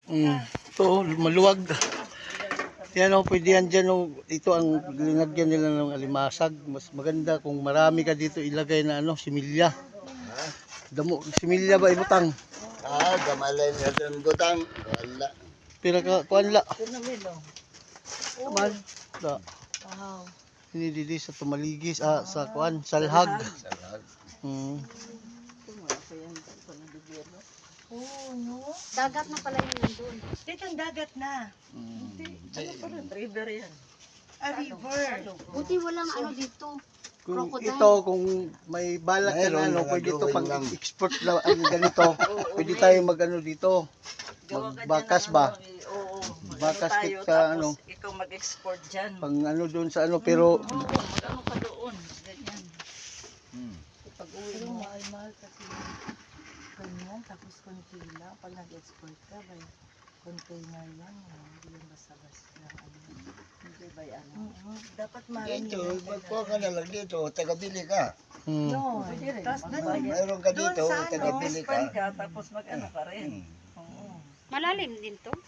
Ito, maluwag. Yan o, pwede yan dyan o. Ito ang linagyan nila ng alimasag. Mas maganda kung marami ka dito ilagay na ano, similya. Damo, similya ba ibutang? Gamalay na itong butang. Wala. Pira ka, kuan la. Kamal. Da. Wow. Ini didi sa tumaligis, sa kuan, salhag. Salag. Oh, no? Dagat na pala yun nandun. Dito ang dagat na. River yan. A river. Buti walang ano dito. Kung Crocodile. ito, kung may balak ka na Mayroon ano, mga pwede ito drawing pang lang. export na ang ganito. Pwede tayo mag-ano dito. Magbakas ba? Oo. Bakas Tayo, ka tapos ano, ikaw mag-export dyan. pang ano doon sa ano, pero Oo, mag-ano ka doon. Ganyan. Pag-uwi Pero mo. mahal-mahal kasi ganyan. Tapos kontila. Pag nag-export ka, may container yan. Hindi yung basta-basta lang. Hindi ba yan? Dapat marami. Dito, magkuha ka na lang dito. Tagabili ka. No. Tapos doon, Mayroon ka doon dito. sa ano, Tagabili ka. Expand ka, tapos mag-ano ka rin. Oo. Malalim din to.